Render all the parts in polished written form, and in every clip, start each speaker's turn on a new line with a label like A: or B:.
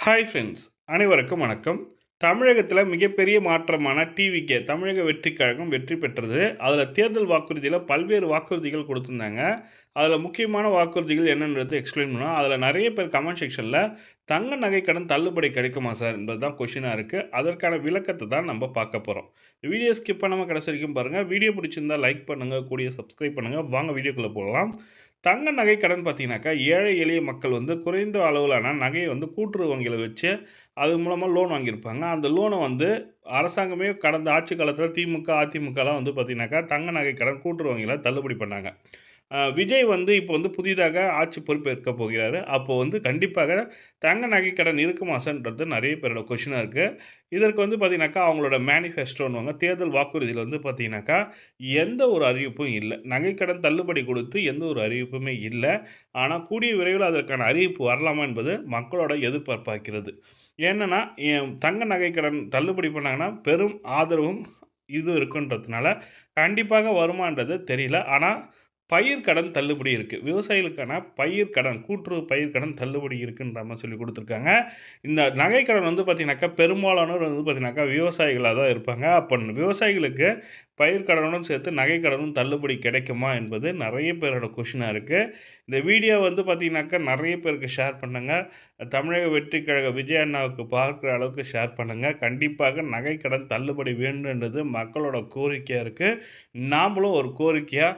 A: Hi friends, அனைவருக்கும் வணக்கம். தமிழகத்தில மிகப்பெரிய மாற்றமான டிவிகே தமிழக வெற்றிக் கழகம் வெற்றி பெற்றது. அதில தேர்தல் வாக்குறுதியில பல்வேறு வாக்குறுதிகள் குடுத்திருந்தாங்க. அதில முக்கியமான வாக்குறுதிகள் என்னன்றத எக்ஸ்ப்ளைன் பண்ணுவோம். அதில நெறைய பேர் கமெண்ட் செக்ஷன்ல தங்க நகை கடன் தள்ளுபடி கிடைக்குமா சார்? என்பது தான் கொஸ்டினா இருக்கு. அதற்கான விளக்கத்த தான் நம்ம பார்க்க போறோம். வீடியோ ஸ்கிப் பண்ணாம கடைசி வரைக்கும் பாருங்க. வீடியோ பிடிச்சிருந்தா லைக் பண்ணுங்க, கூடயே சப்ஸ்கிரைப் பண்ணுங்க. வாங்க வீடியோக்குள்ள போகலாம். தங்க நகை கடன் பார்த்தீங்கன்னாக்கா, ஏழை எளிய மக்கள் வந்து குறைந்த அளவிலான நகைய வந்து கூட்டுறவு வங்கியில வச்சு, அது மூலமா லோன் வாங்கியிருப்பாங்க. அந்த லோன வந்து அரசாங்கமே கடந்த ஆட்சி காலத்தில திமுக, அதிமுகலாம் வந்து பார்த்தீங்கன்னாக்கா, தங்க நகை கடன் கூட்டுறவு வங்கியில தள்ளுபடி பண்ணாங்க. விஜய் வந்து இப்போ வந்து புதிதாக ஆட்சி பொறுப்பேற்க போகிறாரு. அப்போ வந்து கண்டிப்பாக தங்க நகை கடன் இருக்குமா சார்ன்றது நெறைய பேரோட கொஸ்டினா இருக்கு. இதற்கு வந்து பார்த்தீங்கன்னாக்கா, அவங்களோட மேனிஃபெஸ்டோன்னுவாங்க. தேர்தல் வாக்குறுதியில வந்து பார்த்தீங்கன்னாக்கா, எந்த ஒரு அறிவிப்பும் இல்ல. நகைக்கடன் தள்ளுபடி கொடுத்து எந்த ஒரு அறிவிப்புமே இல்ல. ஆனா, கூடிய விரைவில அதற்கான அறிவிப்பு வரலாமா என்பது மக்களோட எதிர்பார்ப்பா இருக்கிறது. என்னன்னா, தங்க நகை கடன் தள்ளுபடி பண்ணாங்கன்னா, பெரும் ஆதரவும் இது இருக்குன்றதுனால, கண்டிப்பாக வருமான்றது தெரியல. ஆனா, பயிர் கடன் தள்ளுபடி இருக்கு. விவசாயிகளுக்கான பயிர் கடன், கூட்டுறவு பயிர் கடன் தள்ளுபடி இருக்குன்ற மாரி சொல்லிக் குடுத்துருக்காங்க. இந்த நகை கடன் வந்து பார்த்தீங்கன்னாக்கா, பெரும்பாலானோர் வந்து பார்த்தீங்கன்னாக்கா, விவசாயிகளா தான் இருப்பாங்க. அப்ப விவசாயிகளுக்கு பயிர் கடனுடன் சேர்த்து நகை கடனும் தள்ளுபடி கிடைக்குமா என்பது நெறைய பேரோட கொஸ்டினா இருக்கு. இந்த வீடியோ வந்து பார்த்தீங்கன்னாக்கா, நெறைய பேருக்கு ஷேர் பண்ணுங்க. தமிழக வெற்றிக் கழக விஜய் அண்ணாவுக்கு பார்க்குற அளவுக்கு ஷேர் பண்ணுங்க. கண்டிப்பாக நகை கடன் தள்ளுபடி வேண்டும்ன்றது மக்களோட கோரிக்கையா இருக்கு. நாமளும் ஒரு கோரிக்கையா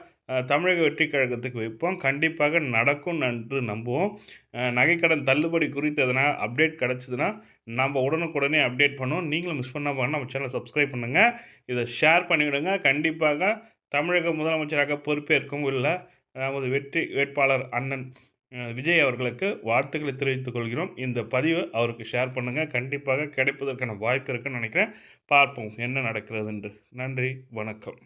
A: தமிழக வெற்றிக் கழகத்துக்கு வைப்போம். கண்டிப்பாக நடக்கும் என்று நம்புவோம். நகைக்கடன் தள்ளுபடி குறித்து எதனா அப்டேட் கிடைச்சதுன்னா, நம்ப உடனுக்குடனே அப்டேட் பண்ணுவோம். நீங்களும் மிஸ் பண்ணாம நம்ம சேனல சப்ஸ்கிரைப் பண்ணுங்க. இத ஷேர் பண்ணிவிடுங்க. கண்டிப்பாக தமிழக முதலமைச்சராக பொறுப்பேற்கும் உள்ள நமது வெற்றி வேட்பாளர் அண்ணன் விஜய் அவர்களுக்கு வாழ்த்துக்களை தெரிவித்துக் கொள்கிறோம். இந்த பதிவ அவருக்கு ஷேர் பண்ணுங்க. கண்டிப்பாக கிடைப்பதற்கான வாய்ப்பு இருக்குன்னு நெனைக்கிறேன். பார்ப்போம் என்ன நடக்கிறது என்று. நன்றி, வணக்கம்.